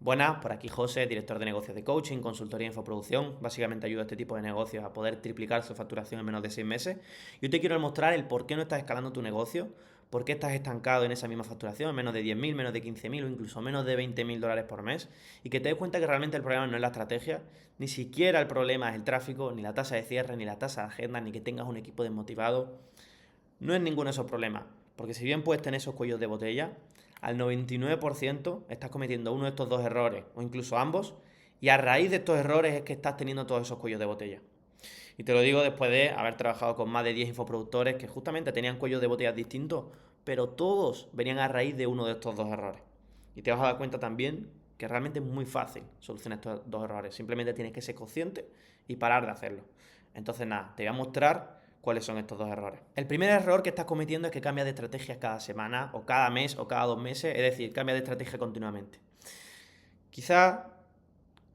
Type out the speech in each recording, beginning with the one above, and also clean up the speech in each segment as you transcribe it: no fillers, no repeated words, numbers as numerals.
Buenas, por aquí José, director de negocios de coaching, consultoría e infoproducción. Básicamente ayuda a este tipo de negocios a poder triplicar su facturación en menos de 6 meses. Yo te quiero mostrar el por qué no estás escalando tu negocio, por qué estás estancado en esa misma facturación, en menos de 10.000, menos de 15.000 o incluso menos de 20.000 dólares por mes. Y que te des cuenta que realmente el problema no es la estrategia, ni siquiera el problema es el tráfico, ni la tasa de cierre, ni la tasa de agenda, ni que tengas un equipo desmotivado. No es ninguno de esos problemas, porque si bien puedes tener esos cuellos de botella, al 99% estás cometiendo uno de estos dos errores, o incluso ambos, y a raíz de estos errores es que estás teniendo todos esos cuellos de botella. Y te lo digo después de haber trabajado con más de 10 infoproductores que justamente tenían cuellos de botella distintos, pero todos venían a raíz de uno de estos dos errores. Y te vas a dar cuenta también que realmente es muy fácil solucionar estos dos errores. Simplemente tienes que ser consciente y parar de hacerlo. Entonces nada, te voy a mostrar cuáles son estos dos errores. El primer error que estás cometiendo es que cambias de estrategia cada semana o cada mes o cada 2 meses, es decir, cambias de estrategia continuamente. Quizás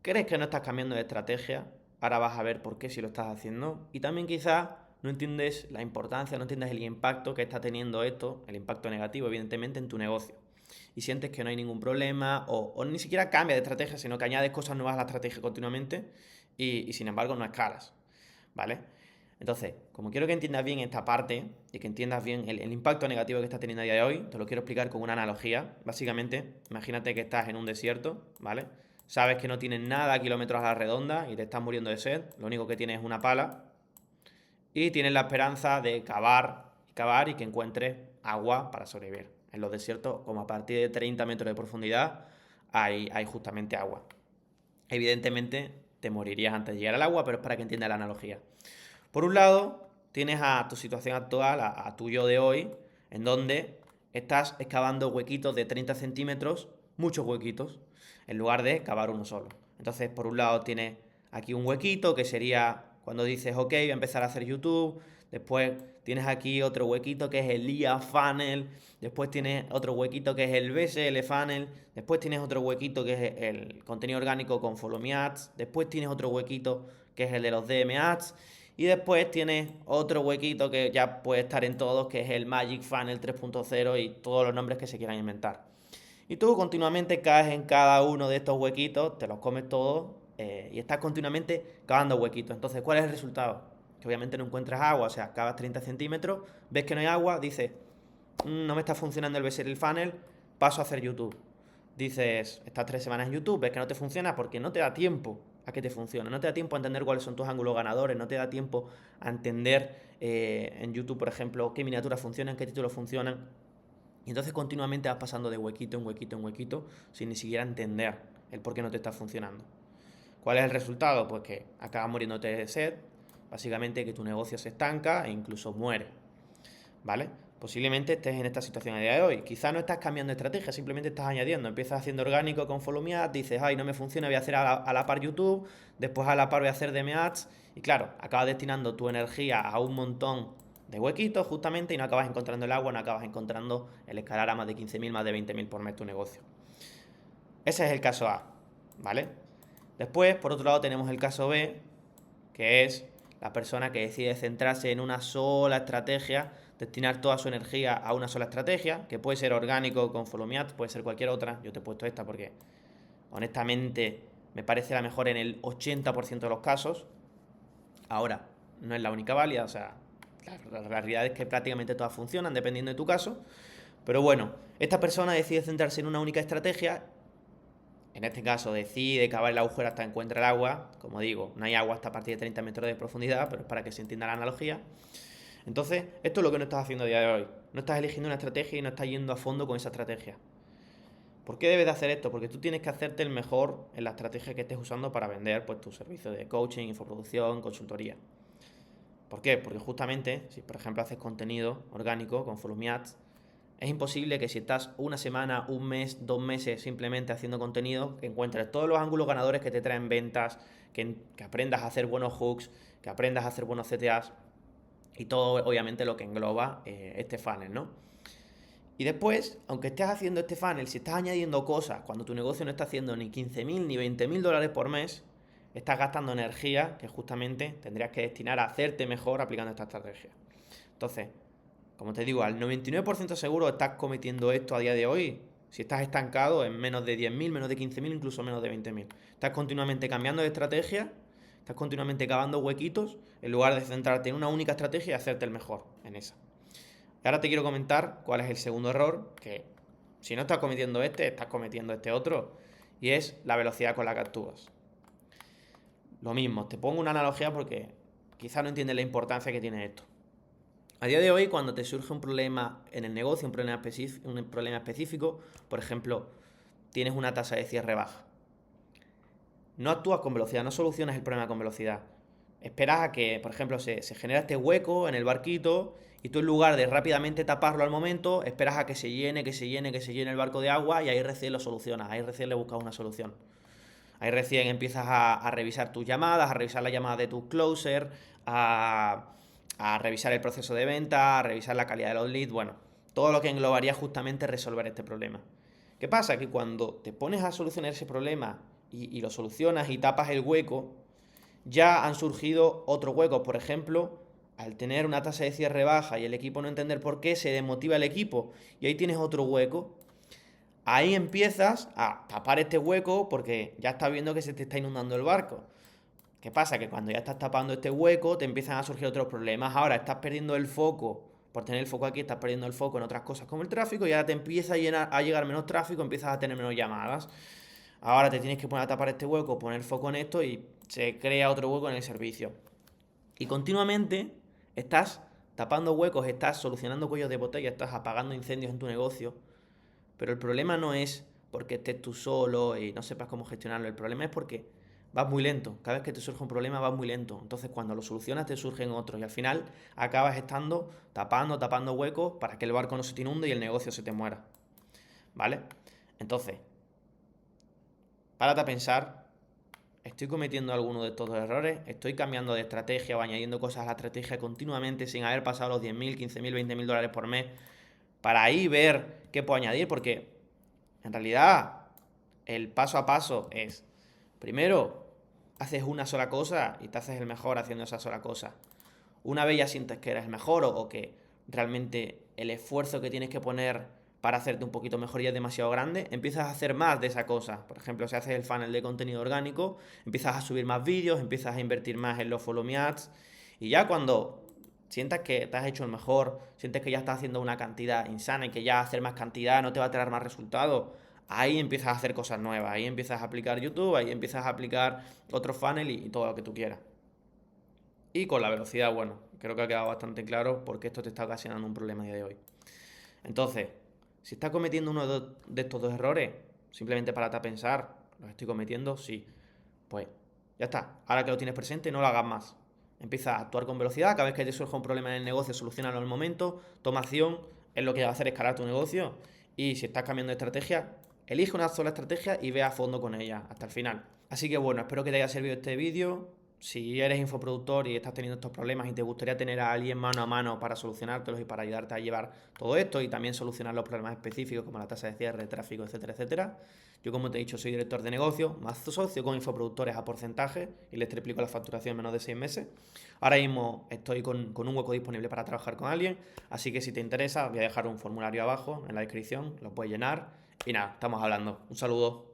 crees que no estás cambiando de estrategia, ahora vas a ver por qué si lo estás haciendo, y también quizás no entiendes la importancia, no entiendes el impacto que está teniendo esto, el impacto negativo evidentemente en tu negocio. Y sientes que no hay ningún problema o ni siquiera cambias de estrategia, sino que añades cosas nuevas a la estrategia continuamente y sin embargo no escalas, ¿vale? Entonces, como quiero que entiendas bien esta parte y que entiendas bien el impacto negativo que está teniendo a día de hoy, te lo quiero explicar con una analogía. Básicamente, imagínate que estás en un desierto, ¿vale? Sabes que no tienes nada a kilómetros a la redonda y te estás muriendo de sed, lo único que tienes es una pala y tienes la esperanza de cavar y que encuentres agua para sobrevivir. En los desiertos, como a partir de 30 metros de profundidad, hay justamente agua. Evidentemente, te morirías antes de llegar al agua, pero es para que entiendas la analogía. Por un lado, tienes a tu situación actual, a tu yo de hoy, en donde estás excavando huequitos de 30 centímetros, muchos huequitos, en lugar de cavar uno solo. Entonces, por un lado, tienes aquí un huequito que sería cuando dices, ok, voy a empezar a hacer YouTube. Después tienes aquí otro huequito que es el IA Funnel. Después tienes otro huequito que es el BSL Funnel. Después tienes otro huequito que es el contenido orgánico con Follow Me Ads. Después tienes otro huequito que es el de los DM Ads. Y después tienes otro huequito que ya puede estar en todos, que es el Magic Funnel 3.0 y todos los nombres que se quieran inventar. Y tú continuamente caes en cada uno de estos huequitos, te los comes todos y estás continuamente cavando huequitos. Entonces, ¿cuál es el resultado? Que obviamente no encuentras agua, o sea, cavas 30 centímetros, ves que no hay agua, dices, no me está funcionando el funnel, paso a hacer YouTube. Dices, estás 3 semanas en YouTube, ves que no te funciona porque no te da tiempo a que te funcione, no te da tiempo a entender cuáles son tus ángulos ganadores, no te da tiempo a entender en YouTube, por ejemplo, qué miniaturas funcionan, qué títulos funcionan. Y entonces continuamente vas pasando de huequito en huequito en huequito sin ni siquiera entender el por qué no te está funcionando. ¿Cuál es el resultado? Pues que acabas muriéndote de sed, básicamente que tu negocio se estanca e incluso muere. ¿Vale? Posiblemente estés en esta situación a día de hoy. Quizá no estás cambiando de estrategia, simplemente estás añadiendo. Empiezas haciendo orgánico con Follow Me Ads, dices, ay, no me funciona, voy a hacer a la par YouTube, después a la par voy a hacer DM Ads. Y claro, acabas destinando tu energía a un montón de huequitos justamente y no acabas encontrando el agua, no acabas encontrando el escalar a más de 15.000, más de 20.000 por mes tu negocio. Ese es el caso A, ¿vale? Después, por otro lado, tenemos el caso B, que es la persona que decide centrarse en una sola estrategia, destinar toda su energía a una sola estrategia, que puede ser orgánico con Follow Me Ads, puede ser cualquier otra. Yo te he puesto esta porque honestamente me parece la mejor en el 80% de los casos. Ahora, no es la única válida, o sea, la realidad es que prácticamente todas funcionan dependiendo de tu caso. Pero bueno, esta persona decide centrarse en una única estrategia. En este caso decide cavar el agujero hasta encuentra el agua. Como digo, no hay agua hasta a partir de 30 metros de profundidad, pero es para que se entienda la analogía. Entonces, esto es lo que no estás haciendo a día de hoy. No estás eligiendo una estrategia y no estás yendo a fondo con esa estrategia. ¿Por qué debes de hacer esto? Porque tú tienes que hacerte el mejor en la estrategia que estés usando para vender pues, tu servicio de coaching, infoproducción, consultoría. ¿Por qué? Porque justamente, si por ejemplo haces contenido orgánico con Follow Me Ads, es imposible que si estás una semana, un mes, 2 meses simplemente haciendo contenido, que encuentres todos los ángulos ganadores que te traen ventas, que aprendas a hacer buenos hooks, que aprendas a hacer buenos CTAs y todo obviamente lo que engloba este funnel, ¿no? Y después, aunque estés haciendo este funnel, si estás añadiendo cosas cuando tu negocio no está haciendo ni 15.000 ni 20.000 dólares por mes, estás gastando energía que justamente tendrías que destinar a hacerte mejor aplicando esta estrategia. Entonces, como te digo, al 99% seguro estás cometiendo esto a día de hoy, Si estás estancado en menos de 10.000, menos de 15.000, incluso menos de 20.000. Estás continuamente cambiando de estrategia, estás continuamente cavando huequitos, en lugar de centrarte en una única estrategia y hacerte el mejor en esa. Y ahora te quiero comentar cuál es el segundo error, que si no estás cometiendo estás cometiendo este otro, y es la velocidad con la que actúas. Lo mismo, te pongo una analogía porque quizás no entiendes la importancia que tiene esto. A día de hoy, cuando te surge un problema en el negocio, un problema específico, por ejemplo, tienes una tasa de cierre baja. No actúas con velocidad, no solucionas el problema con velocidad. Esperas a que, por ejemplo, se genera este hueco en el barquito y tú en lugar de rápidamente taparlo al momento, esperas a que se llene el barco de agua y ahí recién lo solucionas, ahí recién le buscas una solución. Ahí recién empiezas a revisar tus llamadas, a revisar las llamadas de tus closer, a revisar el proceso de venta, a revisar la calidad de los leads, bueno, todo lo que englobaría justamente resolver este problema. ¿Qué pasa? Que cuando te pones a solucionar ese problema y lo solucionas y tapas el hueco, ya han surgido otros huecos. Por ejemplo, al tener una tasa de cierre baja y el equipo no entender por qué, se desmotiva el equipo y ahí tienes otro hueco. Ahí empiezas a tapar este hueco porque ya estás viendo que se te está inundando el barco. ¿Qué pasa? Que cuando ya estás tapando este hueco te empiezan a surgir otros problemas. Ahora estás perdiendo el foco. Por tener el foco aquí estás perdiendo el foco en otras cosas como el tráfico y ahora te empieza a llegar menos tráfico, empiezas a tener menos llamadas. Ahora te tienes que poner a tapar este hueco, poner foco en esto y se crea otro hueco en el servicio. Y continuamente estás tapando huecos, estás solucionando cuellos de botella, estás apagando incendios en tu negocio. Pero el problema no es porque estés tú solo y no sepas cómo gestionarlo. El problema es porque vas muy lento. Cada vez que te surge un problema vas muy lento. Entonces cuando lo solucionas te surgen otros. Y al final acabas estando tapando huecos para que el barco no se te inunde y el negocio se te muera. ¿Vale? Entonces, párate a pensar. ¿Estoy cometiendo alguno de estos dos errores? ¿Estoy cambiando de estrategia o añadiendo cosas a la estrategia continuamente sin haber pasado los 10.000, 15.000, 20.000 dólares por mes? Para ahí ver qué puedo añadir, porque en realidad el paso a paso es, primero, haces una sola cosa y te haces el mejor haciendo esa sola cosa. Una vez ya sientes que eres el mejor o que realmente el esfuerzo que tienes que poner para hacerte un poquito mejor ya es demasiado grande, empiezas a hacer más de esa cosa. Por ejemplo, si haces el funnel de contenido orgánico, empiezas a subir más vídeos, empiezas a invertir más en los follow me ads y ya cuando sientas que te has hecho el mejor, sientes que ya estás haciendo una cantidad insana y que ya hacer más cantidad no te va a traer más resultados, ahí empiezas a hacer cosas nuevas, ahí empiezas a aplicar YouTube, ahí empiezas a aplicar otro funnel y todo lo que tú quieras. Y con la velocidad, bueno, creo que ha quedado bastante claro porque esto te está ocasionando un problema a día de hoy. Entonces, si estás cometiendo uno de estos dos errores, simplemente párate a pensar, ¿los estoy cometiendo? Sí. Pues ya está. Ahora que lo tienes presente, no lo hagas más. Empieza a actuar con velocidad. Cada vez que te surja un problema en el negocio, solucionalo al momento. Toma acción. Es lo que va a hacer escalar tu negocio. Y si estás cambiando de estrategia, elige una sola estrategia y ve a fondo con ella hasta el final. Así que bueno, espero que te haya servido este vídeo. Si eres infoproductor y estás teniendo estos problemas y te gustaría tener a alguien mano a mano para solucionártelos y para ayudarte a llevar todo esto y también solucionar los problemas específicos como la tasa de cierre, tráfico, etcétera, etcétera. Yo, como te he dicho, soy director de negocio, más socio con infoproductores a porcentaje y les triplico la facturación en menos de 6 meses. Ahora mismo estoy con un hueco disponible para trabajar con alguien, así que si te interesa voy a dejar un formulario abajo en la descripción, lo puedes llenar y nada, estamos hablando. Un saludo.